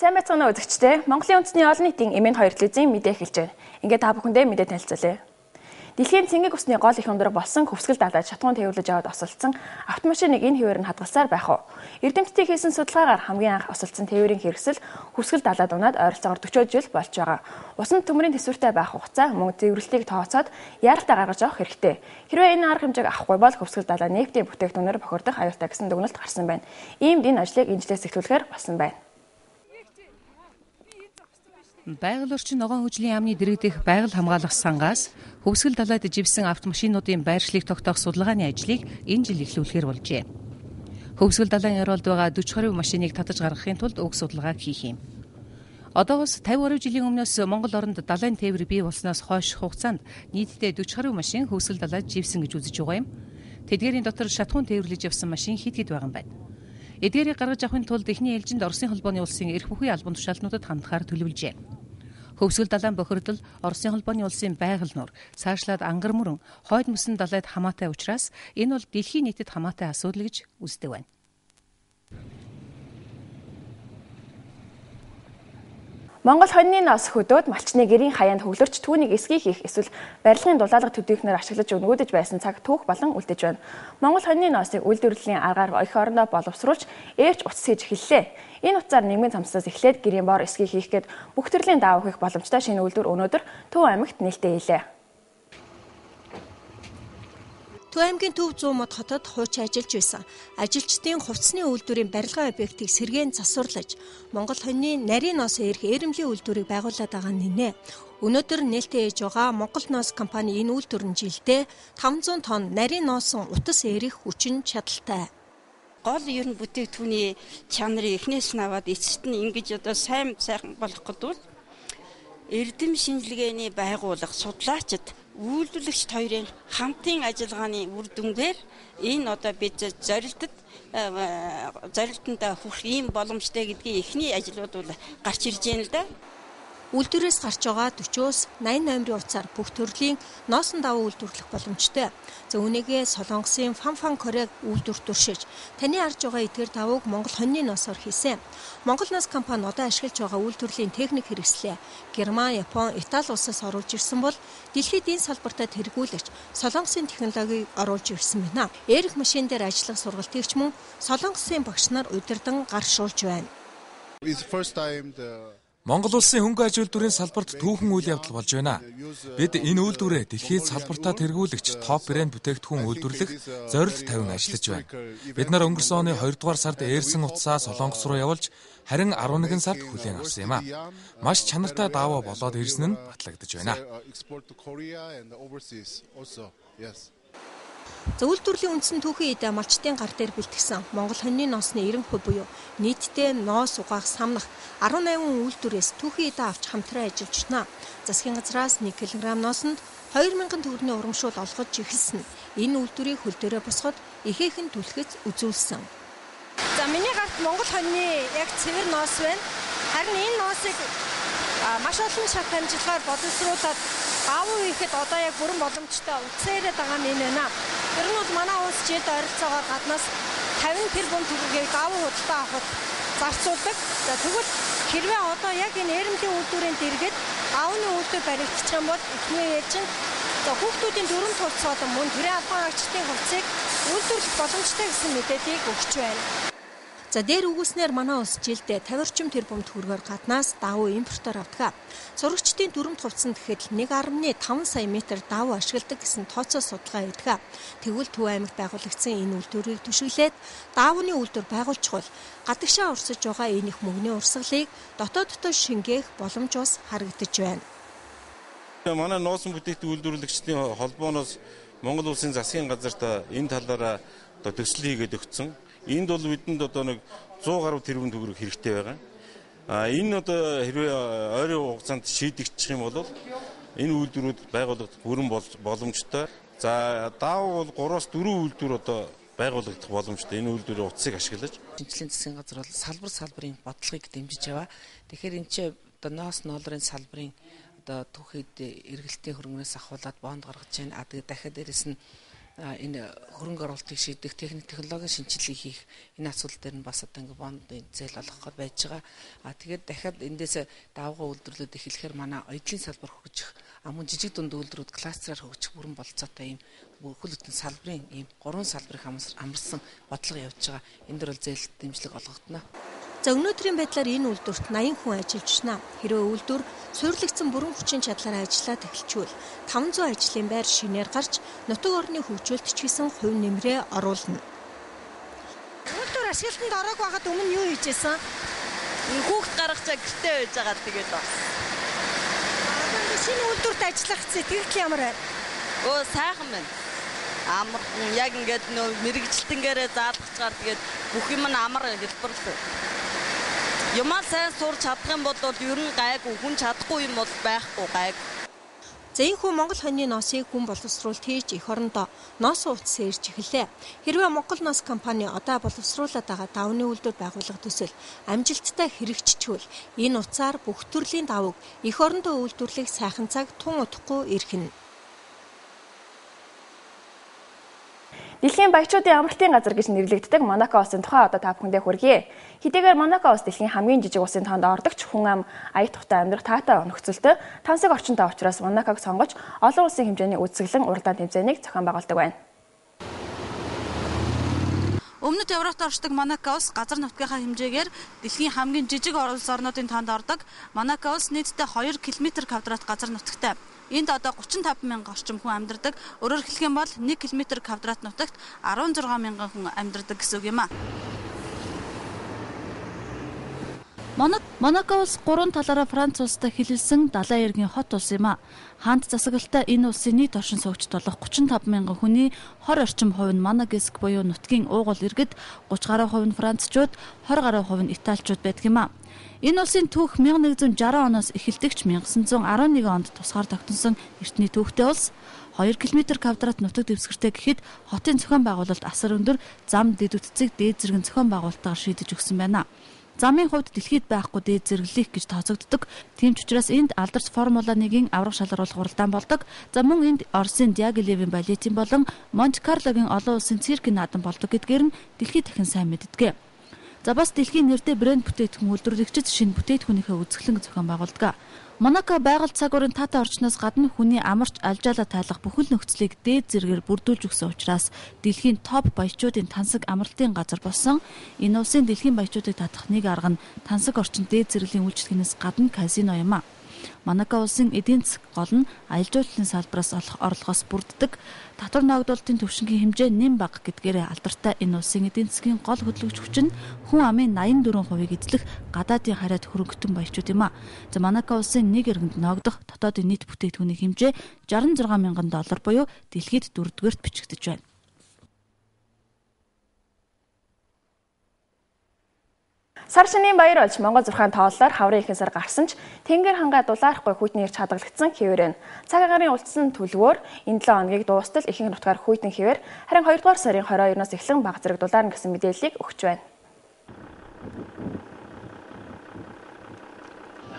Сайн байцгаана уу үзэгчдээ. Монголын үндэсний олон нийтийн эмийн 2 телевизийн мэдээ эхэлж байна. Ингээд та бүхэндээ мэдээ танилцуулъя. Дэлхийн цэнгэг усны гол их өндөр болсон хөвсгөл далайд шатгуун тээвэрлэж аваад осолцсон автомашиныг энэ хിവэр нь хадгалсаар байх уу. Эрдэмтдийн хийсэн судалгаагаар хамгийн анх осолцсон тээврийн хэрэгсэл хөвсгөл далайд унаад ойролцоогоор 40 жил болж байгаа. Усанд төмрийн төсвөртэй байх хугацаа мөн зэвэрлэлтийг тооцоод яаралтай гаргаж авах хэрэгтэй. Хэрвээ энэ арга хэмжээг авахгүй бол хөвсгөл далай нефтийн бүтээгдэхүүнээр бохирдох аюултай гэсэн дүгнэлт гарсан байна. Иймд энэ ажлыг инжилээс эхлүүлэхээр болсон байна. Байгаль орчин ногоон хөжлийн яамны дэргэдэх байгаль хамгаалах сангаас хөвсгөл далайд живсэн автомашинуудын байршлыг тогтоох судалгааны ажлыг энэ жил эхлүүлэхээр болжээ. Хөвсгөл далайн оролд байгаа 40 гаруй машиныг татаж гаргахын тулд уг судалгааг хийх юм. Одоогоос 50 гаруй жилийн өмнөөс Монгол оронд далайн тээвэр бий болсноос хойш хугацаанд нийтдээ 40 гаруй машин хөвсгөл далайд живсэн гэж үзэж байгаа юм. Тэдгээрийн дотор шатхуун тээвэрлэж явсан машин хэд байгаа юм байна. Эдгээрийг гаргаж авахын тулд эхний ээлжинд Оросын холбооны улсын эрх бүхий албан тушаалтнуудад хандахаар төлөвлөжээ. Хөвсгөл далайн бохирдол Оросын холбооны улсын байгаль нуур цаашлаад ангар мөрөн хойд мөсөн далайд хамаатай учраас энэ бол дэлхийн нийтэд хамаатай асуудал гэж үздэг байна. Монгол хоньны ноос хөдөөд малчны гэрийн хаяанд хөглөрч түүнийг эсгий хийх эсвэл барилгын дулаалга төдийхнөр ашиглаж өнгөөдөж байсан цаг түүх болон үлдэж байна. Монгол хоньны ноосыг үйлдвэрлэлийн аргаар эх орондоо боловсруулж ээрч утас хийж эхэллээ. Энэ утсаар нийгмийн цамцаас эхлээд гэрийн бор эсгий хийх гээд бүх төрлийн даав хийх боломжтой шинэ үйлдвэр өнөөдөр Төв аймагт нээлттэй хийлээ. Төв аймгийн Төв 100 мод хотод хуучин ажиллаж байсан ажилчдын хувцсны үйлдвэрийн барилгын объектыг сэргээн засварлаж Монгол хоньны нарийн ноосоо ирэх эрэмлийн үйлдвэрийг байгуулад байгаа нэнэ. Өнөөдөр нээлттэй хийж байгаа Монгол ноос компани энэ үйлдвэр нь жилдээ 500 тонн нарийн ноосон утас эрэх хүчин чадалтай. Гол ер нь бүтээгдэхүүний чанарыг эхнээс нь аваад эцэст нь ингэж одоо сайн болох гэдэг нь эрдэм шинжилгээний байгууллага судлаачид үйлдвэрлэгчд хоёрын хамтын ажиллагааны үр дүнгээр энэ одоо бид зорилтод хүрэх ийм боломжтой гэдгийг эхний ажлууд бол гарч ирж байна л да. Үйлдвэрээс гарч байгаа 40-оос 80 номерын утсаар бүх төрлийн ноосон давуу үйлдвэрлэх боломжтой. За үүнийгээ Солонгосын Фанфан Корег үйлдвэр туршиж таны харж байгаа эдгээр давууг Монгол хоньны ноосоор хийсэн. Монгол ноос компани одоо ашиглаж байгаа үйлдвэрлэлийн техник хэрэгслээ Герман, Япон, Итали улсаас оруулж ирсэн бол дэлхийд энэ салбартаа тэргүүлэгч Солонгосын технологиг оруулж ирсэн байна. Эрх машин дээр ажиллах сургалтыг ч мөн Солонгосын багш нар удирдан гаршуулж байна. Монгол улсын хөнгө аж үйлдвэрийн салбарт түүхэн үйл явдал болж байна. Бид энэ үйлдвэрээ дэлхийд салбартаа тэргүүлэгч топ брэнд бүтээгдэхүүн үйлдвэрлэх зорилт тавин ажиллаж байна. Бид нар өнгөрсөн оны 2 дугаар сард ээрсэн утсаа Солонгос руу явуулж харин 11 сард хүлээн авсан юм а. Маш чанартай дааваа болоод ирсэн нь батлагдаж байна. За үйлдвэрлэлийн үндсэн түүхийн эдэ малчтын гар дээр бэлтгэсэн Монгол хоньны ноосны 90% буюу нийтдээ ноос угаах самнах 18 үйлдвэрээс түүхийн эдэ авч хамтран ажиллаж байна. Засгийн газраас 1 кг ноосонд 2000 төгрөгийн урамшуул олгож эхэлсэн. Энэ үйлдвэрийг хөл дээрээ босгоод ихээхэн түлхэж үзүүлсэн. За миний гарт Монгол хоньны яг цэвэр ноос байна. Харин энэ ноосыг маш олон шат амжилтаар боловсруулад аавуу ихэд одоо яг бүрэн боломжтой утсаараа байгаа нь энэ байна. Тэр нь бол манай улс жилд ойролцоогоор гаднаас 50 тэрбум төгрөгийг аавуу худалдаа авахд зарцуулдаг. За тэгвэл хэрвээ одоо яг энэ эрэмлийн үйлдвэрийн дэргэд аавны үйлдвэр баригдчих юм бол эхний ээлж нь хүүхдүүдийн дүрм тулц болон мөн төрийн албан агчдын хувьцыг үйлдвэрлэх боломжтой гэсэн мэдээллийг өгч байна. За дээр үгүйснээр манай улс жилдээ 50 орчим тэрбум төгрөгөөр гаднаас даавуу импортоор авдаг. Зурагчдын дүрмд хувцсан гэхэд 1.5 сая метр даавуу ашигладаг гэсэн тооцоо судалгаа ирдэг. Тэгвэл Төв аймагт байгуулагдсан энэ үйлдвэрийг түшиглээд даавууны үйлдвэр байгуулчих бол гадагшаа урсаж байгаа энэ их мөнгөний урсгалыг дотооддоо шингээх боломж бас харагдаж байна. Манай ноосон бүтээгдэхүүн үйлдвэрлэгчдийн холбооноос Монгол улсын засгийн газарт энэ талаараа төсөл хийгээд өгсөн. Энд бол бидэнд одоо нэг 100 гаруй тэрбум төгрөг хэрэгтэй байгаа. Энэ одоо хэрвээ ойрын хугацаанд шийдэгдчих юм бол энэ үйлдвэрүүд байгуулагдах бүрэн боломжтой. За даав бол 3-4 үйлдвэр одоо байгуулагдах боломжтой. Энэ үйлдвэрийн утсыг ашиглаж шинжлэлийн засгийн газар бол салбарын бодлогыг дэмжиж яваа. Тэгэхээр энэ ч одоо ноос ноолрын салбарын одоо түүхэд эргэлтийн хөрөнгнөөс ахуулаад бонд гаргаж байна. Тэгээд дахиад дээрэс нь энэ хөрөнгө оруулалтыг шийдэх технологийн шинжилгээ хийх энэ асуудал дээр нь бас одоо ингээ бондын зээл олгох гэж байж байгаа. Тэгээд дахиад эндээс давгаа үйлдвэрлэлүүд эхлэхээр манай оёдлын салбар хөгжих, амун жижиг дунд үйлдвэрүүд кластераар хөгжих бүрэн болцоотой ийм хөл бүтэн салбарын ийм 3 салбарыг амарсан бодлого явж байгаа. Энд дөр бол зээл дэмжлэг олгогдно. За өнөөдрийн байдлаар энэ үйлдвэрт 80 хүн ажиллаж байна. Хэрвээ үйлдвэр суйрлагдсан бүрэн хүчин чадлаараа ажиллаад эхэлчихвэл 500 ажлын байр шинээр гарч нутаг орны хөгжүүлэлт ч гэсэн хувь нэмрээ оруулна. Үйлдвэр ашиглалтанд ороог байхад өмнө юу хийжсэн? Хүүхд гаргацаа гэртээ байж байгаа тэгээд бас. Шинэ үйлдвэрт ажиллах сэтгэл ямар байна? Сайхан байна. Амархан яг ингээд нөө мэрэгжилтэнгээрээ заалгачаар тэгээд бүх юм нь амар хэлбэрлээ. Юмаа сайн сурч чадах юм бол ер нь гайгүй, хүн чадахгүй юм бол байхгүй гайгүй. За энэ хүн Монгол хоньны ноосыг хүн боловсруулалт хийж эх орондоо ноос утас ирж эхэллээ. Хэрвээ Монгол ноос компани одоо боловсруулаад байгаа давны үйлдвэр байгуулах төсөл амжилттай хэрэгжчихвэл энэ утсаар бүх төрлийн давыг эх орондоо үйлдвэрлэх сайхан цаг тун удахгүй ирхэн. Дэлхийн баячуудын амралтын газар гэж нэрлэгддэг Монако улсын тухай одоо та бүхэндээ хүргэе. Хэдийгээр Монако улс дэлхийн хамгийн жижиг улсын тоонд ордогч хүн ам ая тухтай амьдрах таатай нөхцөлтэй тансаг орчинтой учраас Монаког сонгож олон улсын хэмжээний үзэсгэлэн уралдаан тэмцээнийг зохион байгуулдаг байна. Өмнөд Европт оршдог Монако улс газар нутгийнхаа хэмжээгээр дэлхийн хамгийн жижиг улс орнуудын тоонд ордог. Монако улс нийтдээ 2 км квадрат газар нутагтай. Энд одоо 35 мянган орчим хүн амьдардаг. Өөрөөр хэлэх юм бол 1 км квадрат нутагт 16 мянган хүн амьдардаг гэсэн үг юм а. Монако улс 3 талаараа Франц улстай хэлэлсэн далайн эргийн хот улс юм а. Хаант засаглалтаа энэ улсын нийт оршин суугчид болох 35 мянган хүний 20 орчим хувь нь Монагеск буюу нутгийн уугуул иргэд, 30 гаруй хувь нь францчууд, 20 гаруй хувь нь италичууд байдаг юм а. Энэ улсын түүх 1160 оноос эхэлдэгч 1911 онд тусгаар тогтносон эртний түүхтэй улс 2 км квадрат нутаг дэвсгэртэй гэхэд хотын зохион байгуулалт асар өндөр, зам дэд үтцэг дээд зэрэг зохион байгуулалтаар шийдэж өгсөн байна. Замын хувьд дэлхийд байхгүй дээд зэрэглэх гэж тооцогддог. Тийм ч учраас энд алдарч Формула 1-ийн аврах шалгаруулах уралдаан болдог. За мөн энд Оросын Диагилевийн балетийн болон Монте-Карлогийн олон улсын циркийн наадам болдог гэдгээр нь дэлхийд дахин сайн мэддэг. За бас дэлхийн нэртэй брэнд бүтээгдэхүүн үйлдвэрлэгчид шинэ бүтээгдэхүүнийхээ үзэсгэлэн зохион байгуулдаг. Монако байгаль цагуурын таатай орчноос гадна хүний амарч алжаалаа тайлах бүхэл нөхцөлийг дээд зэргээр бүрдүүлж өгсөн учраас дэлхийн топ баячуудын тансаг амралтын газар болсон. Энэ улсын дэлхийн баячуудыг татах нэг арга нь тансаг орчин дээд зэрэглэлийн үйлчлэгнээс гадна казино юм а. Монако улсын эдийн засаг гол нь аялал жуулчлалын салбараас орлогоос бүрддэг. Татвар ногдуулалтын төвшингийн хэмжээ нэм бага гэдгээр алдартай энэ улсын эдийн засгийн гол хөдөлгөгч хүч нь хүн амын 84%-ийг эзлэх гадаадын хараад хөрөнгөтөн баячууд юм а. За Монако улсын нэг иргэнд ногдох дотоодын нийт бүтээгдэхүүний хэмжээ $66 мянган буюу дэлхийд 4-р бичигдэж байна. Сар шинийн баяр болж Монгол зурхаан тооллоор хаврын ихэнх сар гарсан ч тэнгэр хангаа дулаарахгүй хүйтний ирж хадгалагдсан хэвээрэн. Цаг агаарын үлдсэн төлөвөөр энэ 7 хоногийг дуустал ихэнх нутгаар хүйтэн хэвээр харин 2 дугаар сарын 22-наас эхлэн бага зэрэг дулаарна гэсэн мэдээллийг өгч байна.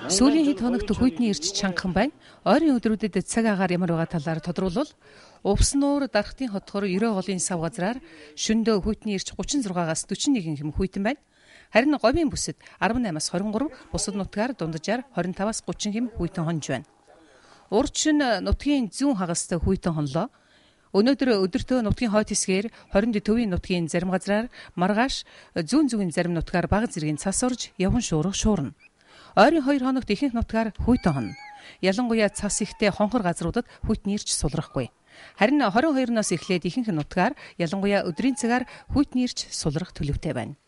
Сүүлийн хэд хоногт хүйтний ирж чангахан байна. Ойрын өдрүүдэд цаг агаар ямар байгаа талаар тодруулбал Увс нуур дархтын хотхор 90 голын сав газраар шөндөө хүйтний ирж 36-аас 41 хэм хүйтэн байна. Харин говийн бүсэд 18-аас 23, бусад нутгаар дунджаар 25-аас 30 хэм хүйтэн хонж байна. Урд шин нутгийн зүүн хагастай хүйтэн хонлоо. Өнөөдөр өдөртөө нутгийн хойд хэсгээр 20 төвийн нутгийн зарим газраар маргааш зүүн зарим нутгаар бага зэргийн цас орж явхан шуурга шуурна. Ойрын 2 хоногт ихэнх нутгаар хүйтэн хонно. Ялангуяа цас ихтэй хонхор газруудад хүйтний ирж сулрахгүй. Харин 22-ноос эхлээд ихэнх нутгаар ялангуяа өдрийн цагаар хүйтний ирж сулрах төлөвтэй байна.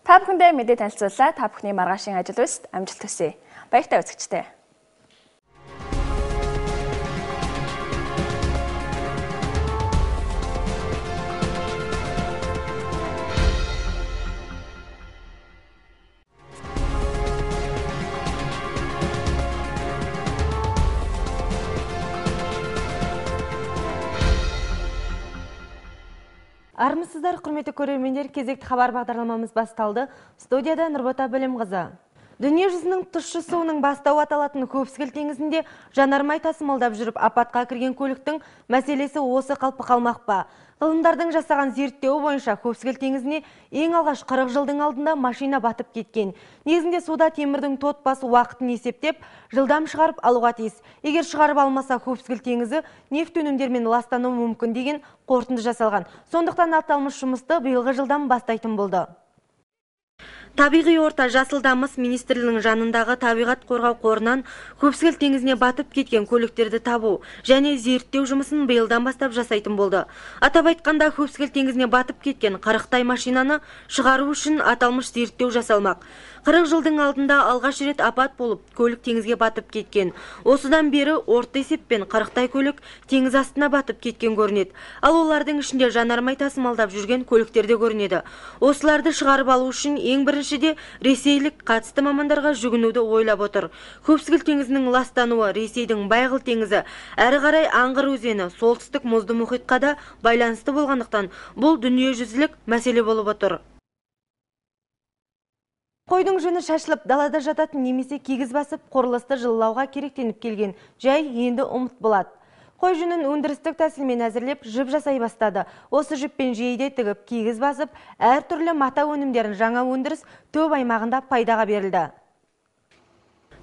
Та бүхэндээ мэдээ танилцууллаа. Та бүхний маргаашийн ажил үйлсэд амжилт хүсье. Баяртай үзэгчдээ. Армысыздар, құрметті көрермендер, кезекті хабар бағдарламамыз басталды. Студияда Нұрбота Білімқызы. Дүниежүзінің тұщы суының бастауы аталатын Көпсікіл теңізінде жанармай тасымалдап жүріп апатқа кірген көліктің мәселесі осы қалпы қалмақ па? Ғылымдардың жасаған зерттеуі бойынша Көпсікіл теңізіне ең алғаш 40 жылдың алдында машина батып кеткен. Негізінде суда темірдің тот басу уақытын есептеп, жылдам шығарып алуға тиіс. Егер шығарып алмаса, Көпсікіл теңізі нефт өнімдерімен ластануы мүмкін деген қорытынды жасалған. Сондықтан аталмыш жұмысты биылғы жылдан бастайтын болды. Табиғи орта жасыл дамыс министрлігінің жанындағы табиғат қорғау қорынан Көпсікіл теңізіне батып кеткен көліктерді табу және зерттеу жұмысын биылдан бастап жасайтын болды. Атап айтқанда, Көпсікіл теңізіне батып кеткен 40-тай машинаны шығару үшін аталмыш зерттеу жасалмақ. 40 жылдың алдында алғаш рет апат болып, көлік теңізге батып кеткен. Осыдан бері орта есеппен 40-тай көлік теңіз астына батып кеткен көрінеді. Ал олардың ішінде жанармай тасымалдап жүрген көліктер де көрінеді. Осыларды шығарып алу үшін ең біріншіде ресейлік қатысты мамандарға жүгінуді ойлап отыр. Көпсікіл теңізінің ластануы Ресейдің Байғыл теңізі, әрі қарай Аңғыр өзені, солтүстік мұзды мұхитқа да байланысты болғандықтан бұл дүниежүзілік мәселе болып отыр. Қойдың жүні шашылып, далада жататын немесе кигіз басып, құрылысты жылылауға керектеніп келген жай енді ұмыт болады. Қой жүнін өндірістік тәсілмен әзірлеп, жіп жасай бастады. Осы жіппен жейде тігіп, кигіз басып, әр түрлі мата өнімдерін жаңа өндіріс Төп аймағында пайдаға берілді.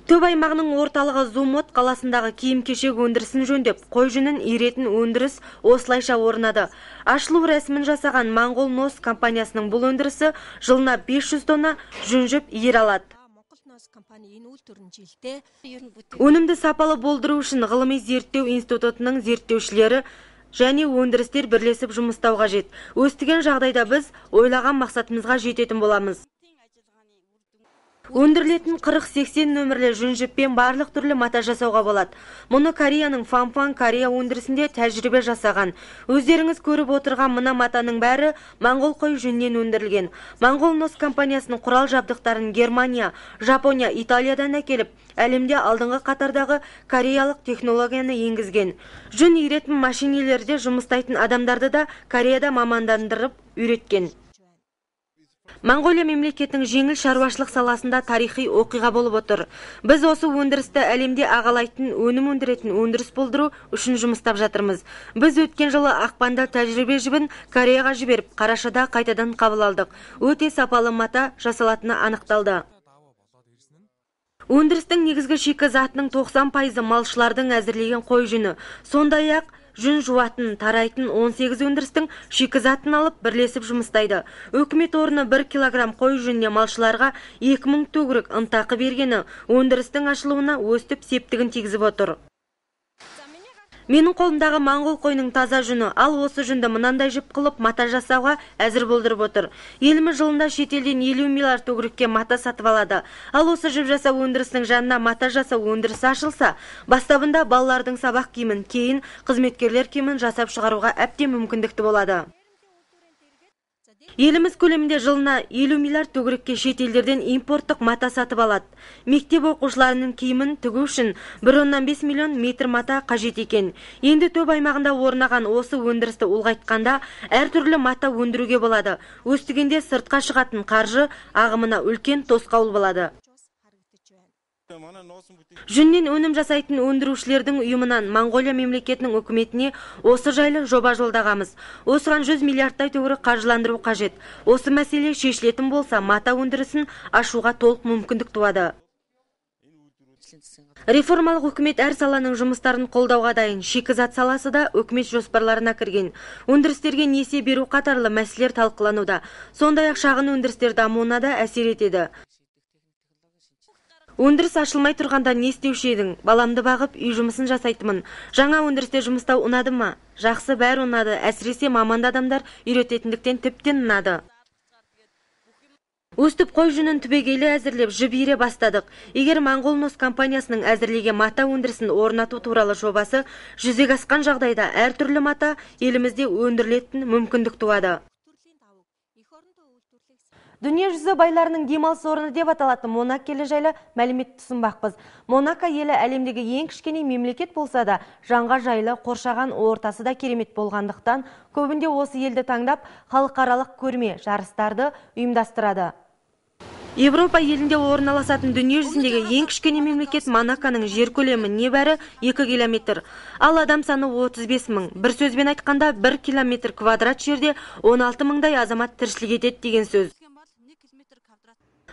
Төп аймағының орталығы Зумот қаласындағы киім-кешек өндірісін жөндеп, қой жүнін иретін өндіріс осылайша орнады. Ашылу рәсімін жасаған Моңғол Нос компаниясының бұл өндірісі жылына 500 тонна жүн жіп иір алады. Өнімді сапалы болдыру үшін ғылыми зерттеу институтының зерттеушілері және өндірістер бірлесіп жұмыстау қажет. Өстіген жағдайда біз ойлаған мақсатымызға жететін боламыз. Өндірілетін 40-80 нөмірлі жүн жіппен барлық түрлі мата жасауға болады. Мұны Кореяның Фамфан Корея өндірісінде тәжірибе жасаған. Өздеріңіз көріп отырған мына матаның бәрі моңғол қой жүнінен өндірілген. Моңғол Нос компаниясының құрал жабдықтарын Германия, Жапония, Италиядан әкеліп, әлемде алдыңғы қатардағы кореялық технологияны енгізген. Жүн иретін машинелерде жұмыстайтын адамдарды да Кореяда мамандандырып үйреткен. Моңғолия мемлекетінің жеңіл шаруашылық саласында тарихи оқиға болып отыр. Біз осы өндірісті әлемде ағалайтын, өнім өндіретін өндіріс болдыру үшін жұмыстап жатырмыз. Біз өткен жылы ақпанда тәжірибе жібін Кореяға жіберіп, қарашада қайтадан қабыл алдық. Өте сапалы мата жасалатыны анықталды. Өндірістің негізгі шикі затының 90% малшылардың әзірлеген қой жүні. Сондай-ақ жүн жуатын, тарайтын 18 өндірістің шикізатын алып бірлесіп жұмыстайды. Өкімет орны 1 килограмм қой жүніне малшыларға 2000 төгірек ынтақы бергені өндірістің ашылуына өстіп септігін тигізіп отыр. Менің қолымдағы моңғол қойының таза жүні, ал осы жүнді мынандай жіп қылып мата жасауға әзір болдырып отыр. Еліміз жылында шетелден 50 миллиард төгірекке мата сатып алады. Ал осы жіп жасау өндірісінің жанына мата жасау өндірісі ашылса, бастабында балалардың сабақ киімін, кейін қызметкерлер киімін жасап шығаруға әбден мүмкіндікті болады. Еліміз көлемінде жылына 50 миллиард төгірекке шетелдерден импорттық мата сатып алады. Мектеп оқушыларының киімін тігу үшін 1,5 миллион метр мата қажет екен. Енді Төп аймағында орнаған осы өндірісті ұлғайтқанда әртүрлі мата өндіруге болады. Өстігенде сыртқа шығатын қаржы ағымына үлкен тосқауыл болады. Жүннен өнім жасайтын өндірушілердің ұйымынан Моңғолия мемлекетінің үкіметіне осы жайлы жоба жолдағамыз. Осыған 100 миллиардтай төгірек қаржыландыру қажет. Осы мәселе шешілетін болса, мата өндірісін ашуға толық мүмкіндік туады. Реформалық үкімет әр саланың жұмыстарын қолдауға дайын. Шикізат саласы да үкімет жоспарларына кірген. Өндірістерге несие беру қатарлы мәселелер талқылануда. Сондай-ақ шағын өндірістер дамуына да әсер етеді. Өндіріс ашылмай тұрғанда не істеуші едің? Баламды бағып, үй жұмысын жасайтымын. Жаңа өндірісте жұмыстау ұнады ма? Жақсы, бәрі ұнады. Әсіресе маманды адамдар үйрететіндіктен тіптен ұнады. Өстіп қой жүнін түбегейлі әзірлеп жіп иіре бастадық. Егер Моңғол Нос компаниясының әзірлеген мата өндірісін орнату туралы жобасы жүзеге асқан жағдайда әртүрлі мата елімізде өндірілетін мүмкіндік туады. Дүниежүзі байларының демалыс орны деп аталатын Монако елі жайлы мәлімет тұсынбақпыз. Монако елі әлемдегі ең кішкене мемлекет болса да, жанға жайлы қоршаған ортасы да керемет болғандықтан, көбінде осы елді таңдап халықаралық көрме жарыстарды ұйымдастырады. Европа елінде орналасатын дүние жүзіндегі ең кішкене мемлекет Монаконың жер көлемі небәрі 2 километр. Ал адам саны 35 мың. Бір сөзбен айтқанда 1 километр квадрат жерде 16 мыңдай азамат тіршілік етеді деген сөз.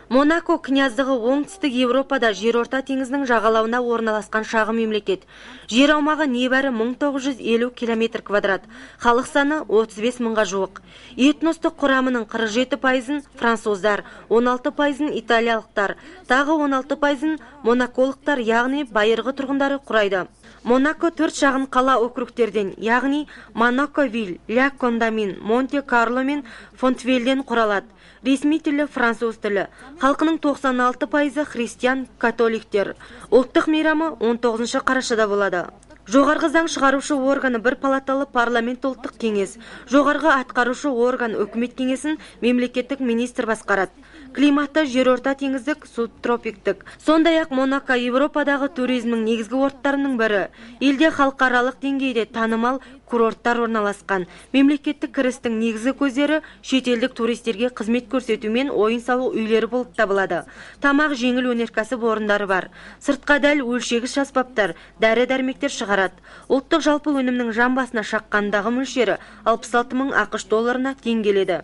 Монако княздығы оңтүстік Европада жерорта теңізінің жағалауына орналасқан шағын мемлекет. Жер аумағы небәрі 1950 километр квадрат. Халық саны 35 мыңға жуық. Этностық құрамының 47%-ын француздар, 16%-ын италиялықтар, тағы 16%-ын монаколықтар, яғни байырғы тұрғындары құрайды. Монако 4 шағын қала округтерден, яғни Монако-Виль, Ля-Кондамин, Монте-Карло мен Фонтвельден құралады. Ресми тілі француз тілі. Халқының 96% христиан католиктер. Ұлттық мейрамы 19 қарашада болады. Жоғарғы заң шығарушы органы бір палаталы парламент ұлттық кеңес. Жоғарғы атқарушы орган үкімет кеңесін мемлекеттік министр басқарады. Климаты жерорта теңіздік, субтропиктік. Сондай-ақ Монако Европадағы туризмнің негізгі орттарының бірі. Елде халықаралық деңгейде танымал курорттар орналасқан. Мемлекеттік кірістің негізгі көздері шетелдік туристерге қызмет көрсету мен ойын-сауық үйлері болып табылады. Тамақ, жеңіл өнеркәсіп орындары бар. Сыртқа дәл өлшегіш аспаптар, дәрі-дәрмектер шығарады. Ұлттық жалпы өнімнің жан басына шаққандағы мөлшері 66 мың ақш долларына тең келеді.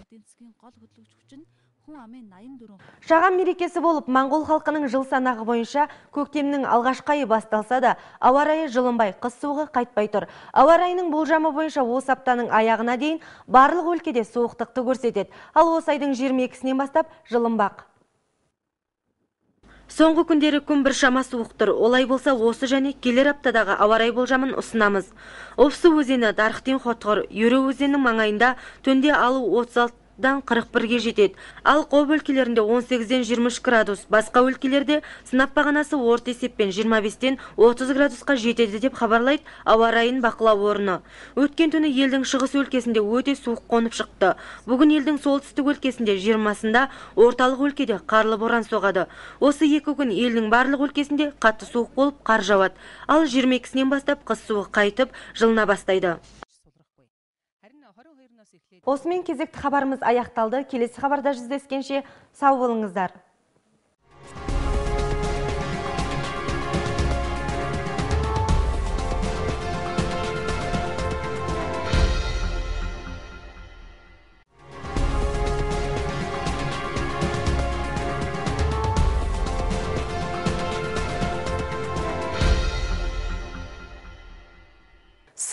Шаған мерекесі болып, моңғол халқының жыл санағы бойынша көктемнің алғашқы айы басталса да, ауа райы жылынбай, қыс суығы қайтпай тұр. Ауа райының болжамы бойынша осы аптаның аяғына дейін барлық өлкеде суықтықты көрсетеді. Ал осы айдың 22-сінен бастап жылынбақ. Соңғы күндері күн біршама суық тұр. Олай болса, осы және келер аптадағы ауа райы болжамын ұсынамыз. Опсы өзені, Дарықтен Хотғыр, Юре өзенінің маңайында түнде алу 36-дан 41-ге жетеді. Ал Қоб өлкелерінде 18-ден 23 градус, басқа өлкелерде сынап бағанасы орта есеппен 25-тен 30 градусқа жетеді деп хабарлайды ауа райын бақылау орны. Өткен түні елдің шығыс өлкесінде өте суық қонып шықты. Бүгін елдің солтүстік өлкесінде 20-сында, орталық өлкеде қарлы боран соғады. Осы екі күн елдің барлық өлкесінде қатты суық болып қар жауады. Ал 22-сінен бастап қыс суығы қайтып жылына бастайды. Осымен кезекті хабарымыз аяқталды. Келесі хабарда жүздескенше сау болыңыздар.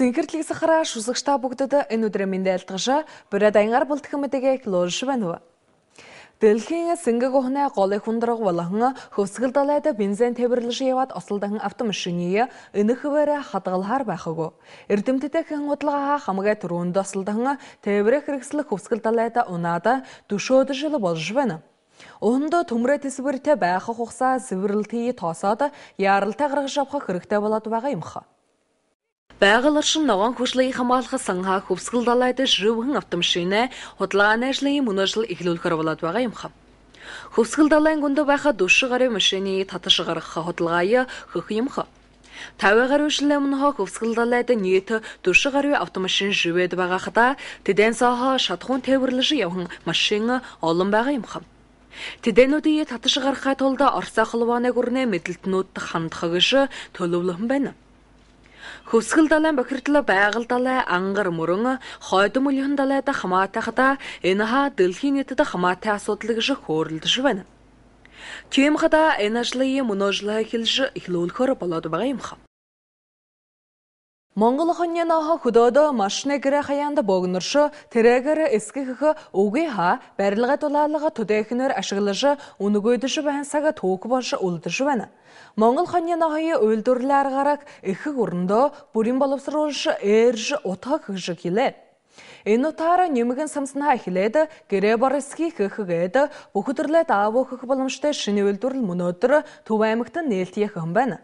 Синкертлиг сахара шусагшта бүгдэд энэ өдрийн мэндэ айлтгашаа бүрэ даянгар бултхан мэдэгээ лоолш байна. Дэлхийн сингэг ухнаа голыг хундраг болон хөвсгөл далайд бензин тээвэрлэж яваад осолдон автомашины энэхвэрэ хадгалахаар байхаг. Эрдэмтэдэх худалгаа хамгаа түрүүнд осолдон тээврэх хэрэгслэх хөвсгөл далайд унаад төшөөдөжл болж байна. Ондо төмрэ тэсвэртэй байх хугацаа сэвэрлэлтий тоосоод яаралтай гаргаж авах хэрэгтэй болоод байгаа юм ха. Байгаль орчин ногоон хүчлэгийг хамгаалах санхаа хөвсгөл далайд ширүүхэн автомашины худалдааны ажлын мөн ажил эхлүүлэхээр болоод байгаа юм ха. Хөвсгөл далайн гүндө байхад 40 гаруй машины татаж гаргах худалдааг хөх юм ха. 50 гаруй жилийн өмнө хөвсгөл далайд нийт 40 гаруй автомашин живэд байгаа хата тэдэн саха шатхуун тээвэрлэж явхан машин олон байгаа юм ха. Тэдэнүүдийг татаж гаргахад тулд Оросоо холбооны гүрнэ мэдлэлтнүүд хандах гэж төлөвлөсөн байна. Хөвсгөл далайн бохирдол байгаль далай ангар мөрөн хойд мөлхөн далайд хамаатай хата энэ ха дэлхийн нийтэд хамаатай асуудал гэж хөөрөлдөж байна. Тийм хата энэ ажлын мөн ажлаа эхлүүлэхээр болоод байгаа юм ха. Монгол хоньяна хөдөөдөө машины гэрэ хаяанд богнорш тэрэгэр эсгэх үгүй ха барилга дулаалга төдөөхнөр ашиглаж үнэгөөдөж байна сага түүх болж үлдэж байна. Монгол хоньяна хаяа уйлдурлаар гараг их өрөндөө бүрийн боловсруулж ээрж утгах гэж хэлээ. Энэ утаараа нэмгэн самснаа эхлээд гэрээ борсхийг гэхэд бүхэрлээ даавах боломжтой шинэ уйлдурл мөнөөдөр Төв аймагт нээлтийх юм байна.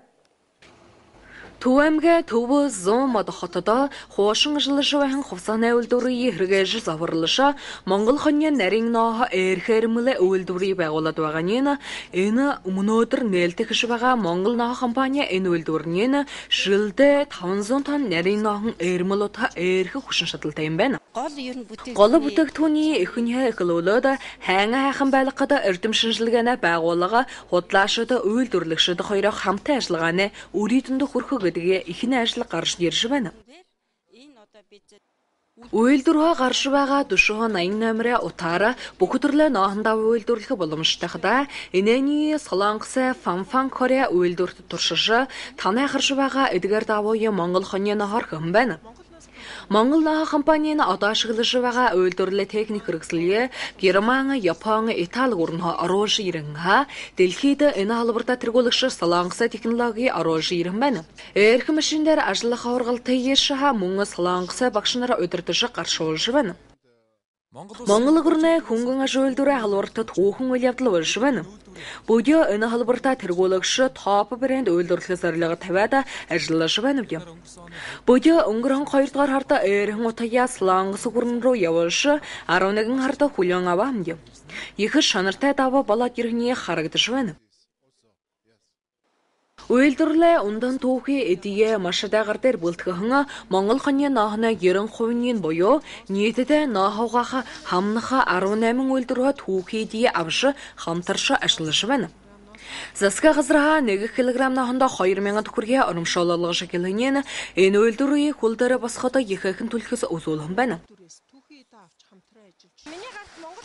Төв аймгийн Төв зүүн мод хотод хуушин ажиллаж байгаа хувцааны үйлдвэрийн хэрэгэж заварлаж Монгол хоньяа нарийн ноо эрхэрмэлэ үйлдвэрийг байгуулад байгаа нь энэ өнөөдөр нээлтэх гэж байгаа Монгол ноо компани энэ үйлдвэрний шилдэ 500 тонн нарийн ноон эрмэлүүд эрх хүчин шаталтай юм байна. Гол бүтээгдэхүүний эхнийхээ эхлүүлээд хайнга хайхан байлгахад эрдэм шинжилгээний байгууллага худлаашид үйлдвэрлэгчид хоёроо хамтан ажиллагааны үрийдэнд хүрэх гэдгийг ихний ажил гарч ирж байна. Үйлдвэрөө гарч байгаа 488 номерын утаараа бүх төрлийн ноохондоо үйлдвэрлэх боломжтойхдаа энэний Солонгосын Фанфан Корея үйлдвэрт туршиж танай гарч байгаа эдгээр давуугийн Монгол хоньны хорхон байна. Монгол нохо компанийн одоо ашиглаж байгаа үйлдвэрлэлийн техник хэрэгслээ Герман, Япон, Итали гүрнөө оруулж ирэн ха дэлхийд энэ халбартаа тэргүүлэгч Солонгосын технологи оруулж ирэн байна. Эрх машин дээр ажиллах ургалт хийшха мөн Солонгосын багш нар удирдах гаршуулж байна. Монгол гүрнээ хөнгөн аж үйлдвэрийн халбартад хүүхэн үйл явдал болж байна. Бүгд энэ халбартаа тэргүүлэгч топ брэнд үйлдвэрлэх зорилго тавиад ажиллаж байна гэв. Бүгд өнгөрсөн 2 дугаар хард эрхэн утгая Солонгос гүрэн рүү явуулж 11 хард хүлээн аваа гэв. Их шанартай даваа болоод ирхний харагдаж байна. Үйлдвэрлэлээ ундан түүхий эдие маш дайгаар дээр бүлтгэхэн Монгол хоньны ноохны 90% буюу нийтэд ноохогоох хамнах 18 үйлдвэрөө түүхий эдие авш хамтарч ажиллаж байна. Засгийн газар 1 кг ноохондоо 2000 төгрөгийн урамшуулгаж гэлэнийн энэ үйлдвэрийн хөл дээр босоход ихээхэн түлхэс үзүүлэн байна.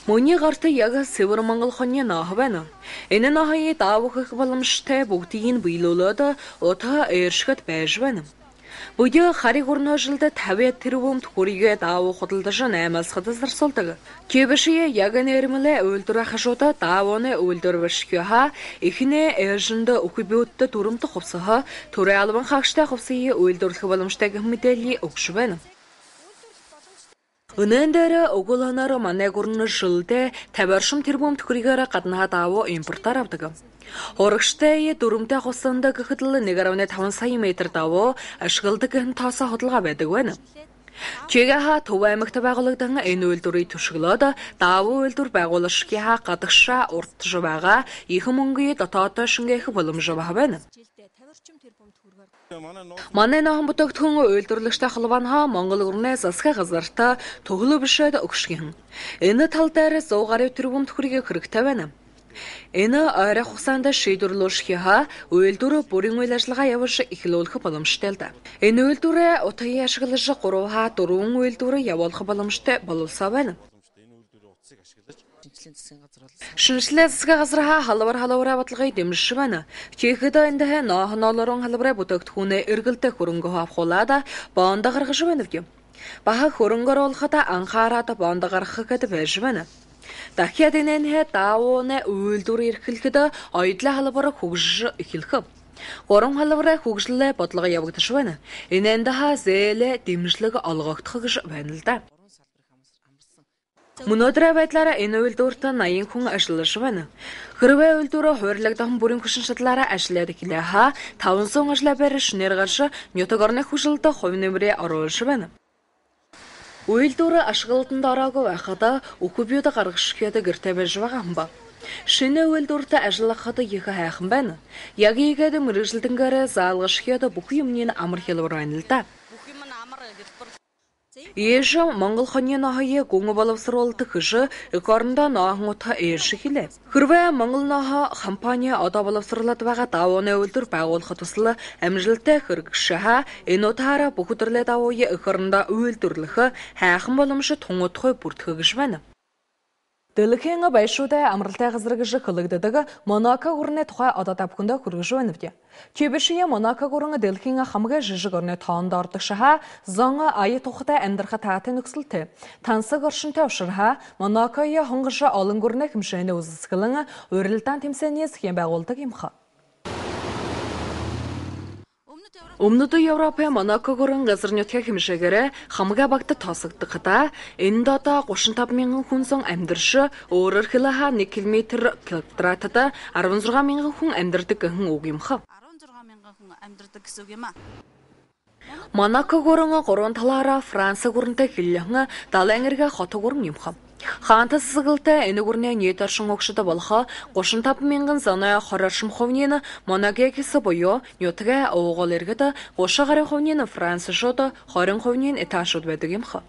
Мөний гарт яг Север Монгол хоньны ноох байна. Энэ ноохыг даавах боломжтой бүгдийг биелүүлээд утга eerшгэд байж байна. Бүгд хариг өрнөжилд 50 тэрбум төгрөгийг даавах худалдаж 8-аас зарцуулдаг. Кебшие яг нэрмэлээ үйлдвэр хашуута даавны үйлдвэр бишгүйха ихнээ ээжэнд өхөбөтд дүрмт хувсаа төрөө албан хаагчтай хувсыг үйлдвэрлэх боломжтой мэдээлэл өгч байна. Өнөөдөр дээр өгүүлэнээр манай гүрэн шилдэ 50 тэрбум төгрөгээр гаднаа даавуу импортоор авдаг. Урагштай дүрмтэй хусанд гэхэд л 1.5 сая метр даавуу ашигладаг тоосоо хөдөлгөөн байдаг байна. Чигэха Төв аймагт байгуулагдсан энэ үйлдвэрийг төшөглөөд даавуу үйлдвэр байгуулагчдын гадагшаа уртж байгаа их мөнгөний дотоод шингээх боломж байна. Манай нохон бүтээгдэхүүн үйлдвэрлэгчтэй холбооны Монгол гүрнээ засгийн газарт төглөө бишээд өгшгэн. Энэ тал дээр 100 гаруй тэрбум төгрөгийг хэрэгтэй байна. Энэ ойрын хугацаанд шийдвэрлүүлэхээ үйлдвэр бүрийн үйл ажиллагаа явуулж эхлүүлэх боломжтой л да. Энэ үйлдвэрээ утгыг ашиглаж 3-4 үйлдвэр явуулах боломжтой боловсоо байна. Шинжлэх засгийн газар халавраа бодлогыг дэмжиж байна. Тэгэхэд энд ноохнолорон халавраа бүтээгдэхүүнээ эргэлдэх хөрөнгө авахуулаад бонд гаргаж байна гэв. Бага хөрөнгө оруулахад анхаарал бонд гаргах гэдэг байж байна. Дахиад энэ даавууны үйлдвэр эрхлэхэд оюутлын халавар хөгжиж эхэлх. 3 халавраа хөгжлөлөө бодлого явагдаж байна. Энэнд зээлээ дэмжлэг олгогдох гэж байна л да. Өнөөдөр байдлаараа энэ үйлдвэрт 80 хүн ажиллаж байна. Хэрвээ үйлдвэрөө хуурлагдсан бүрийн хүчин чадлаараа ажиллаад эхлэхаа 500 ажлаа барьж шинээр гарч нютаг орны хүсэлд хувь нэмрээ оруулж байна. Үйлдвэр ашиглалтанд ороогүй байхад өхөбүүд гаргахад гэртэй байж байгаа юм ба. Шинэ үйлдвэрт ажиллахад их хайхан байна. Яг ийгээд мэрэгжилтэнгээрээ заалгашхад бүх юмны амар хэлбэр байна л да. Ээж Монгол хоньны ноохыг гүн боловсруулдаг гэж экорндоо ноохнуудаа ээрш хэлээ. Хэрвээ Монгол ноохо компани одоо боловсруулад байгаа даавууны үйлдвэр байгуулахад тусал амжилттай хэрэгшээ энэ утгаараа бүх төрлийн даавууны экорндоо үйлдвэрлэх хайхан боломж тунгуудхой бүртгэх гэж байна. Дэлхийн байшуудай амралтай газар гэж хэлэгддэг Монако гүрний тухай одоо та бүхэндээ хүргэж байна вэ? Чибшие Монако гүрэн дэлхийн хамгийн жижиг орны тоонд ордог шаха зон ая тухтай амьдрах таатай нөхцөлтэй. Тансаг оршинтой уширха Монакогийн хонгорш олон гүрний хэмжээний үзэсгэлэн урилдаан тэмцээний схем байгуулдаг юмха. Өмнөд Европын Монако гүрэн газар нутгийн хэмжээгээр хамгийн багт тооцогдоход энд одоо 35,000 хүн зон амьдарч өөрөөр хэлбэл 1 км²-д 16,000 хүн амьдардаг гэн үг юм хав. 16,000 хүн амьдардаг гэсэн үг юм аа. Монако гүрэн 3 талаараа Франц гүрэнтэй хэллэн далайн эргээ хот гүрэн юм хав. Хаантас сэтгүүлтэй энэ гүрний нийт оршин огшд болох 35,000 зоны 20% нь Монагекс буюу нютгийн уугуул иргэд 30% нь Франц шууд 20% нь Итали шууд байдаг юм хаа.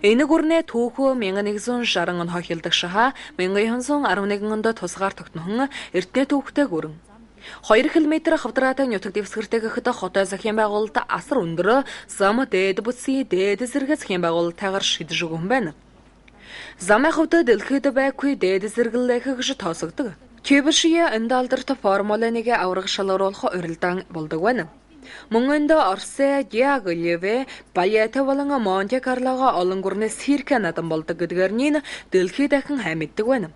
Энийг үрнэ түүхүү 1960 он хохилдог шаха 1911 онд тусгаар тогтнохон эртний түүхтэй гүрэн. 2 км хавдраатай нутаг дэвсгэртэй гэхэд хотоо захин байгуулалт асар өндөр зам дээд бүсийн дээд зэрэг захин байгуулалтайгаар шидэж өгөн байна. Замын хувьд дэлхийд байхгүй дээд зэрэглэх гэж тоосогдог. Кибшия эндалдерт Формула 1 авраг шалгаруулах урилдаан болдог байна. Мөн энд Орсе Диаглеве Баята болон Монте Карлого олон гүрнээс цирк надан болдог гэдгээр нь дэлхийд дахин хаймддаг байна.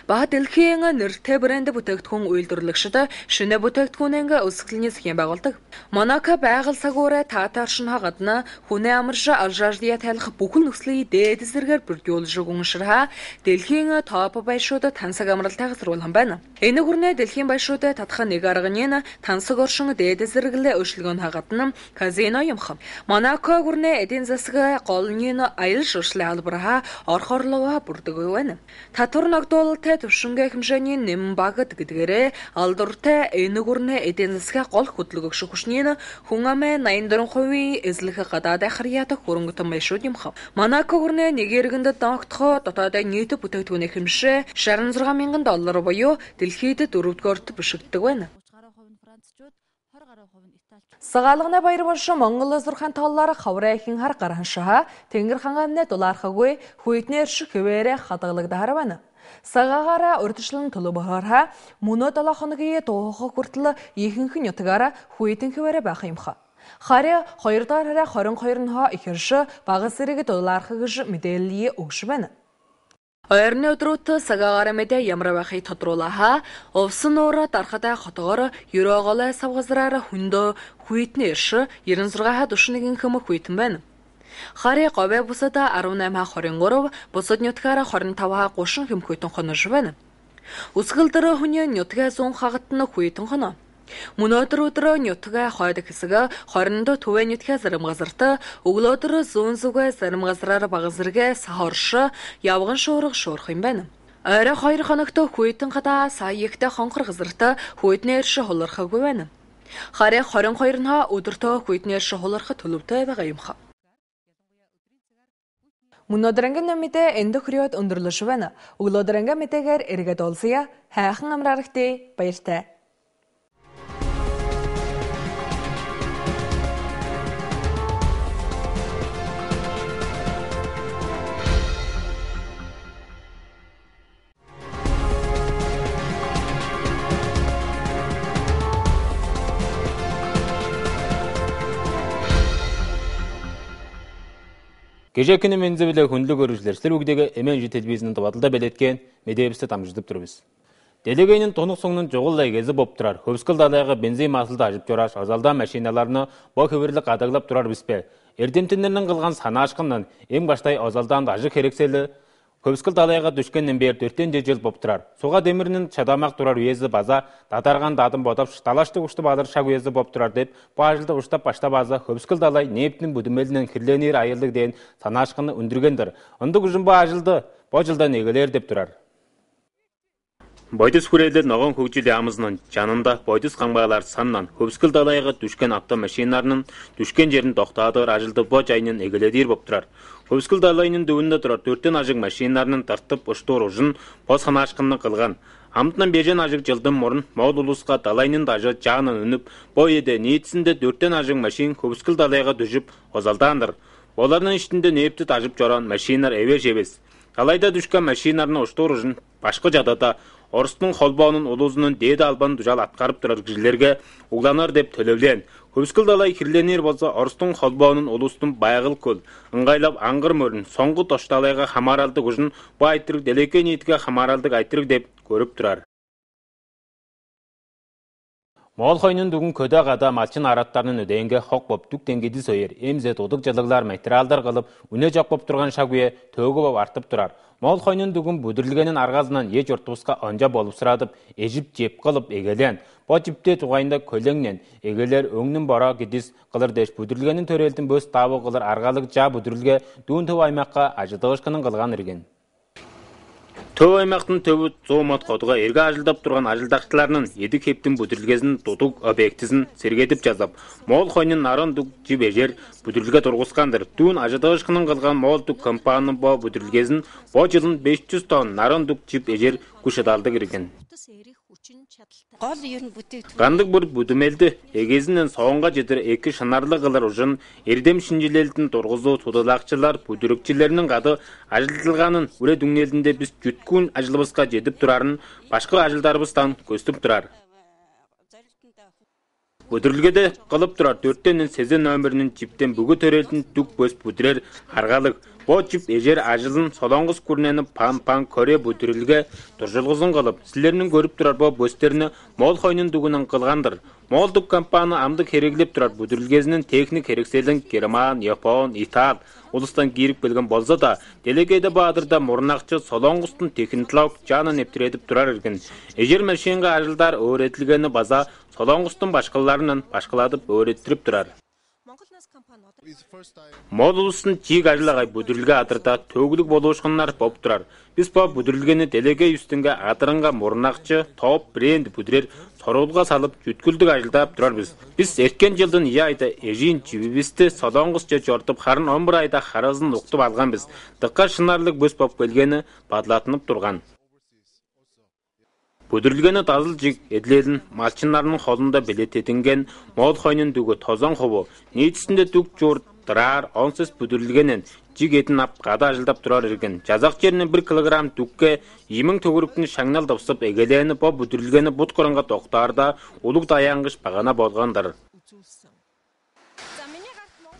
Ба дэлхийн нэртэй брэнд бүтээгдэхүүн үйлдвэрлэгчид шинэ бүтээгдэхүүнийн өсгөлний схем байгуулдаг. Монако байгаль сагуурэ татаршин гадна хүнээ амарш алжардия тайлах бүхэл нөхцөлийг дээд зэрэгээр бүрдүүлж өгөншрха дэлхийн топ байшууд тансаг амралтай газруулсан байна. Энэ хүрнэ дэлхийн байшууд татах нэг арганы тансаг оршин дээд зэрэглээ өшлгөн гадна казино юмх. Монако хүрнэ эдийн засаг голны аял шүршлээ албараа орхорлогоо бүрдэг байна. Татвар ногдуул төвшингээ хэмжээний нэм багт гэдгээрээ алдуртай энэ гүрнэ эдийн засгийн гол хөдөлгөгч хүчний хүн амын 84% эзлэх гадаад харьяатах хөрөнгөтөн байшууд юм хав. Монако гүрнэ нэг иргэнд догтхоо дотоод нийт бүтээгдэхүүний хэмжээ $66,000 буюу дэлхийд 4-р бишигддэг байна. Сагалгана баяр болшо Монгол зурхан толлар хавраа ихин хар гархан шаха тэнгэр хангамны дулаархаггүй хүйтнэр шиг хэвээрэ хадгалагдахаар байна. Сагаагаараа урдчлан төлөвөөрха мөнөө 7 хоногийн дуухах хүртэл ихэнх нутгаараа хүйтэн хэвээрэ байх юмха. Харя 2 дахь 22-нд ихэрш багас зэрэг $1 гэж мэдээлэл өгш байна. Ойрны өдрүүт сагаагаараа мэдээ ямар байхыг тодруулааха овсон уура дархатай хотогоор ерөөгөлөө савгазраар хөндөө хүйтнэрш 96 душнгийн хэм хүйтэн байна. Харя говь бусад 18-23 бусад нутгаараа 25-30 хэм хүйтэн хонож байна. Үсгэлдэр хүний нутгаа 100 хагатны хүйтэн хоноо. Мөнөөдөр өдрөө нутгаа хойд хэсэг 20 төвөө нутгаа зарим газарт өглөөдөр зүүн зүгээ зарим газраар багас зэрэг сахорш явган шуурга шуурх юм байна. Орой 2 хоногт хүйтэн хадаа саягтай хонхор газарт хүйтнэрш хулархаггүй байна. Харя 22-нд өдөртөө хүйтнэрш хулархах төлөвтэй байгаа юм ха. Мөнөөдрөнгөн нэмитэ эндөхриод өндөрлөш байна. Өглөөдрөнгөн мэтэгээр эргээд олсъя. Хайхан амраарахтэй баяртай. Гэжэкний мензэвлэ хөндлөг өргөжлөрслөр үгдэг эмэнжи телевизэнд бодолдоо бэлэтгэн медиэвсэд амжилттай төрвэс. Дэлгэгийн тунах сугнын жугал эгэзэ бовтраар хөвсгөл далайга бензин маслд ажив журааш азалдаа машиналарны бо хөвөрлөг гадаглап тураар биспэ. Эрдэмтэннэрнэн кылган санаашкын эм баштай азалдаанд ажиг хэрэгсэл хөвсгөл далайга дүшкэн нэмбэр 4 жил бовтраар суга дэмэрнэн чадамаг тураар үезэ база дадарган дадам бодовч далааштай ушты бадар шаг үезэ бовтраар деп баажлда ушта башта база хөвсгөл далай нээптэн бүдмэлнэн хэрлэнээр аялдаг дэн санаашкын өндөргөндөр ондог жумба ажилда божилда нэгэлэр деп тураар. Бодис хүрээлэл ногоон хөгжил яамзнан жананда бодис гамгаалаар саннан хөвсгөл далайга дүшкэн автомашинаар дүшкэн жерэн тогтоодоор ажилда бож айнын эгэлэдэр бовтраар хөвсгөл далайнын дөвөндө турар 4 ажиг машинаар тартып уштуур ужин бос ханаашкын кылган амтнан бежен ажиг жылдын мурун Монгол улуска далайнын дажы жаанын өнүп бойеде нийтсинде 4 ажиг машин хөвсгөл далайга дүжүп озалдаандар. Оларнын иштинде нээптет ажып жорон машинаар эвэж эвес. Далайда дүшкөн машинаарны уштуур ужин башкы жадада Оростун холбоонун улуузунун дээд албан дужаал аткарып турар кишилерге угланар деп төлөвлен. Хөвсгөл далай хирленер болсо Оростун холбоонун улуустун байгыл көл ыңгайлап аңгыр мөрүн соңгу тош далайга хамааралдык ужун бу айтырык делеке ниитке хамааралдык айтырык деп көрүп турар. Моол хойнун дүгүн көдө гада малчин араттарынын өдөөнгө хок боп дүк деңгеди сөйер эмзет удук жалыглар материалдар кылып үнө жок боп турган шагуе төөгө боп артып турар. Моол хойнун дүгүн бүдүрлгенин аргазынан эж ортуска онжа болуп сурадып эжип жеп кылып эгелен. Бо жипте тугайында көлөңнен эгелер өңнүн бара гидис кылыр деш бүдүрлгенин төрөлдүн бөс табы кылыр аргалык жа бүдүрлге дүүн төв аймакка ажыдыгышкынын кылган ирген. Төв аймақтың төві 100 мод қодыға ерге ажылдап тұрған ажылдақшыларының едік хептің бүдірілгесін тұтық объектісін сергетіп жазып, мол қойнын нарын дүк жіп ежер бүдірілге тұрғысқандыр. Түн ажыдағышқының қылған мол дүк компанының бұ бүдірілгесін бұ жылын 500 тонн нарын дүк жіп ежер күшедалды кірген. Қандық бір бүдімелді егезінен соғынға жетір екі шынарлы қылыр ұжын ердем шинжелелдің тұрғызу тұдылақчылар бүдірікчілерінің қады ажылдылғанын үре дүңнелдінде біз жүткін ажылыбысқа жетіп тұрарын башқа ажылдарыбыстан көстіп тұрар. Бүдірілгеде қылып тұрар 4-тенің сезен өмірінің жіптен бүгі төрелдің түк бөс бүдірер арғалық. Бұ жіп ежер ажылын солоңғыз көрнені пан-пан көре бүдірілге тұржылғызын қылып, сілерінің көріп тұрар бұ бөстеріні мол қойнын дүгінің қылғандыр. Мол дүк компаны амды кереглеп тұрар бүдірілгезінің техник керекселдің Герман, Япон, Итал, ұлыстан кейрік білген болса да, делегейді бағдырда мұрнақчы солоңғыстың техниклаук жанын ептіретіп тұрар ерген. Ежер мәшенгі ажылдар өретілгені база солоңғыстың башқаларынан башқаладып өреттіріп тұрар. Мол ұлыстың тиік ажылағай бүдірілге адырда төгілік болуышқынлар боп тұрар. Біз бұл бүдірілгені делеге үстінге адырынға мұрнақчы, топ, бренд бүдірер сорулға салып жүткілдік ажылдап тұрар біз. Біз еркен жылдың айда ежин жібібісті солоңғысча жортып қарын 11 айда қаразын ұқтып алған біз. Дыққа шынарлық бөс боп келгені бадылатынып тұрған. Бүдірілгені тазыл жик еділетін малчынларының қолында білететінген мол қойнын дүгі тозан қобы. Нейтісінде дүк жорт, тұрар, онсыз бүдірілгенен жик етін ап қада ажылдап тұрар ерген. Жазақ жерінен 1 килограмм дүкке емің төгіріктің шаңнал дұпсып егелені бұл бүдірілгені бұт қорынға тоқтарда ұлық даяңғыш бағана болғандар.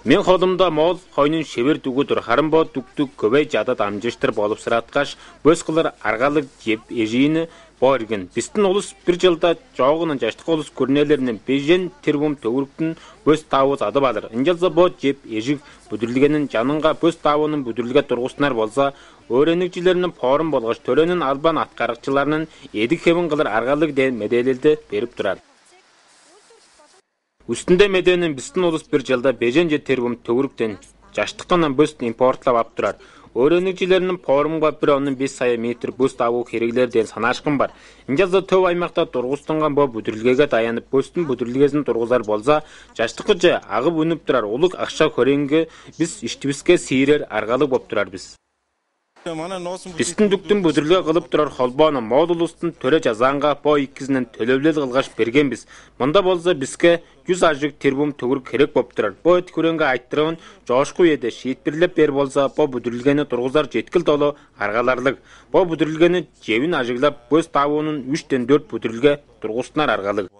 Мен қолымда мол қойнын шебер дүгі тұрхарым бұл дүктік көбей жадат амжештір болып сұратқаш, бөз қылыр арғалық жеп ежейіні Борген. Біздің олыс бір жылда жоғының жаштық олыс көрнелерінен 5 тербум төгіріктің бөз тауыз ады бадыр. Инжалза бұл жеп ежік бүдірілгенін жаныңға бөз тауының бүдірілге тұрғысынар болса, өренікчілерінің порын болғаш төренің албан атқарықчыларының едік хемін қылыр арғалық ден меделелді беріп тұрар. Үстінде меденің біздің олыс бір жылда 5 тербум төгіріктен жаштықынан бөз импортлап ап тұрар. Өренікчілерінің порымға бір оның 5 сая метр бөз табу кереглерден санашқын бар. Инжазда төв аймақта тұрғыстынған бұл бүдірілгеге таянып бөстің бүдірілгесін тұрғызар болса, жаштықы жа ағып өніп тұрар. Олық ақша көренгі біз іштібіске сейірер арғалы боп тұрар біз. Біздің дүктің бүдірілге қылып тұрар қолбаны мол ұлыстың төре жазанға бұл екізінен төлеулел қылғаш берген біз. Мұнда болса бізге 100 ажық тербум төгір керек боп тұрар. Бұл өт көренгі айттырығын жоғышқы еді шейтбірлеп бер болса, бұл бүдірілгені тұрғызар жеткіл толы арғаларлық. Бұл бүдірілгені жевін ажығлап, бөз табуының 3-4 бүдірілге тұрғысынар арғалық.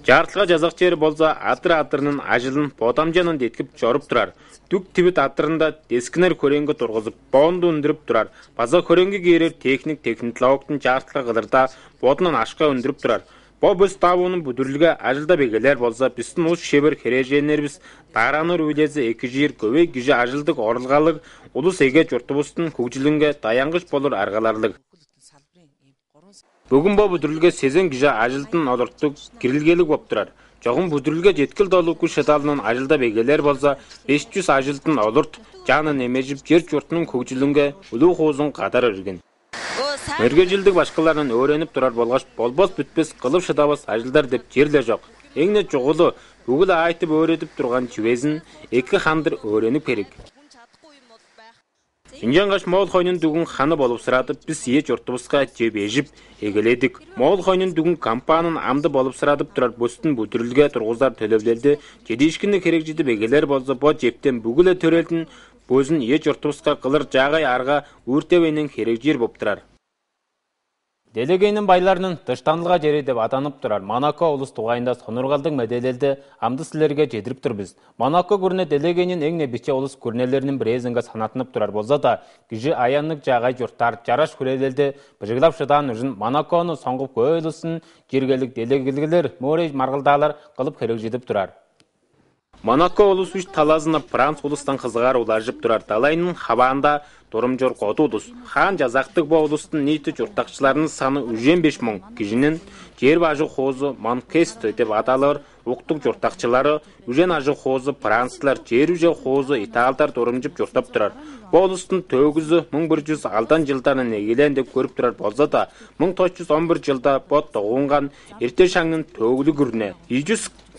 Жартылға жазақ жері болса, атыр-атырының ажылын бодамжанын деткіп жорып тұрар. Дүк тибет атырында дескінер көренгі тұрғызып, бауынды өндіріп тұрар. База көренгі керер техник-лауқтың жартылға қылырда бодынан ашқа өндіріп тұрар. Бұл біз табуының бүдірілге ажылда бегелер болса, біздің ұс шебір кереженербіз тараныр өлезі 2 жер көбей күйже ажылдық орылғалық, ұлыс еге жұртыбыстың көкжілінге таянғыш болыр арғаларлық. Бүгін бұл бүдірілге сезен күйже ажылдың олырттық кірілгелік боп тұрар. Жоғын бүдірілге жеткіл долу күш шедалының ажылда бегелер болса, 500 ажылдың олырт жанын емежіп жер жұртының көкжілінге ұлы қозын қатар өрген. Өрге жылдік башқаларынан өреніп тұрар болғаш, болбос бүтпес қылып шыдабас ажылдар деп жерле жоқ. Еңне жоғылы, бүгілі айтып өретіп тұрған чүвезін 2 хандыр өреніп керек. Инжанғаш мол қойнын дүгін қаны болып сұратып, біз ие жұртыбысқа жеп ежіп егеледік. Мол қойнын дүгін компанын амды болып сұратып тұрар бөстін бүдірілге тұрғыздар төлевлелді, жедешкінді керек жетіп егелер болса, бұл жептен бүгілі төрелдің бөзін ие жұртыбысқа қылыр жағай арға өртевенен керек жер боп тұрар. Делегейнің байларының дыштанылға жері деп атанып тұрар. Монако ұлыс туғайында сонырғалдың мәделелді амды сілерге жедіріп тұр біз. Монако көріне делегейнің еңне бече ұлыс көрнелерінің бір езінгі санатынып тұрар болса да, күйі аянлық жағай жұрттар жараш көрелелді біжігілап шыдан ұжын Монаконы соңғып көйлісін жергелік делегелгілер мөрей марғылдалар қылып керек жетіп тұрар. Монако ұлыс үш талазына Франц ұлыстан қызығар олажып тұрар. Талайының хабанда Торымжор қотудыз. Хан жазақтық болыстың нейті жұрттақшыларының саны 5 мың. Кежінен жер бажы қозы Манкесті деп аталыр. уктук журтакчылары Үжен ажы хоозу францлар, жер үже хоозу италдар дурумжуп журтап турар. Болустун төгүзү 1100 алдан жылдарынан эгелен деп көрүп турар болсо да 1911 жылда бот тогунган эрте шаңнын төгүлү күрүнө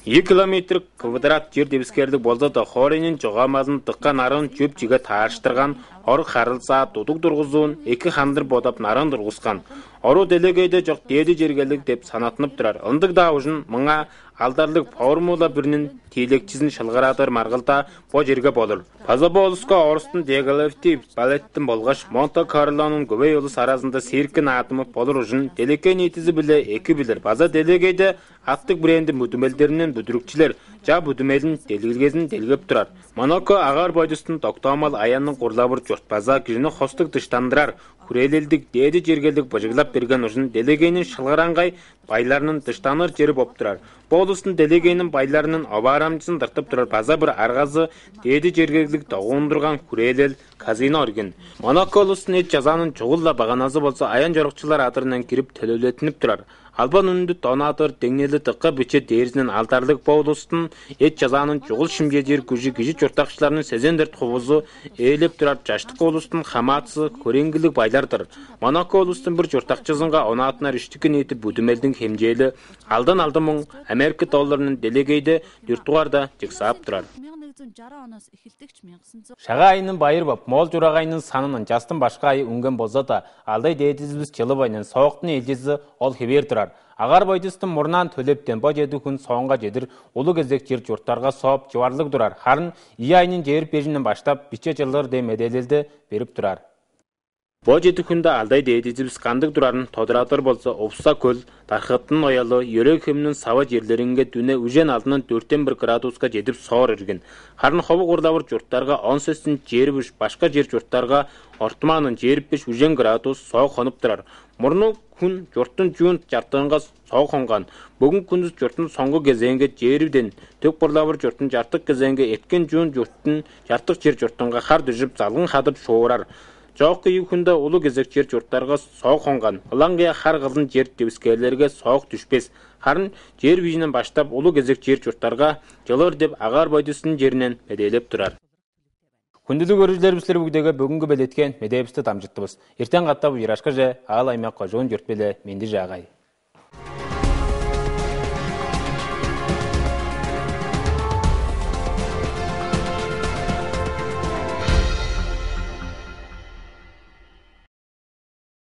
2 километр квадрат жер дебискерлик болсо да хооренин жогамазын дыккан арын жөп жиге тааштырган, ор харылса дудук тургузуун 2 хандыр бодап нарын тургузган. Ору делегейде жок дээди жергелик деп санатынып турар. Ындык да ужун мыңа алдарлык формула биринин тийлекчисин шылгыратыр маргылда бо жерге болор. Таза болуска орустун дегалевти балеттин болгош Монте-Карлонун көбөй улус арасында серкин атымы болор ужун делекей нетизи биле эки билер. База делегейде аттык бренди мүдүмелдеринен бүдүрүкчүлөр жа бүдүмелин делгилгесин делгеп турар. Монако агар бойдустун токтомал аянын курлабыр жортпаза кишини хостук дыштандырар. Хүрелелдик дээди жергелик божуглап берген ужун делегейнин шылгырангай байларынын дыштаныр жери болуп турар. Болустун делегейнин байларынын обарамчысын дыртып турар база бир аргазы дээди жергелик тогундурган хүрелел казино өргөн. Монако улустун эч жазанын чогулла баганасы болсо аян жорукчулар атырынан кирип төлөлөтүнүп турар. Албан үнүндү донатор деңнели тыкка биче дээринен алдарлык болустун эч жазанын чогул шимже жер күжү киши журтакчыларынын сезендерт хобузу ээлеп турар жаштык улустун хамаатысы көреңгилик байлардыр. Монако улустун бир журтакчысынга онатынар үштүкүн этип бүдүмелдин хемжели алдан $1000 Америка долларынын делегейде дүртугарда жыксаап турар. Шага айынын байыр боп, мол журагайынын санынын жастын башка айы үнген болсо да, алдай дээдизибиз жылы бойынан сооктун элжеси ол хебер турар. Агар бойдустун мурнан төлөптен бо жети күн соонга жедир улуу кезек жер журттарга сооп жыбарлык турар. Харын ий айынын жер пежинен баштап биче жылдыр деп меделелди берип турар. Бо жети күндө алдай дээдизибиз кандык турарын тодуратыр болсо Опса көл, Тархаттын оялы, Йөрөк хемнин саба жерлеринге дүнө үжен алдынан 4-1 градуска жетип соор эрген. Харын хобу курдабыр журттарга 10 жер бүш, башка жер журттарга ортманын 25 үжен градус соок конуп турар. Мурну күн журттун жуун жартыгынга соок конган. Бүгүн күндүз журттун соңку кезеңге жериден төк бурлабыр журттун жартык кезеңге эткен жуун журттун жартык жер журттунга кар дүжүп залгын кадып шоорар. Жокку күндө улуу кезек жер журттарга соок конган. Ылаңгыя хар кылын жер дебискерлерге соок түшпес. Харын жер бийинен баштап улуу кезек жер журттарга жылыр деп агар бойдусунун жеринен медейлеп турар. Күндүлүк көрүүчүлөрүбүздөр бүгүнкү бүгүнкү белеткен медебизди тамжыттыбыз. Эртең каттап уйрашка же ал аймакка жон жөртпеле менди жагай.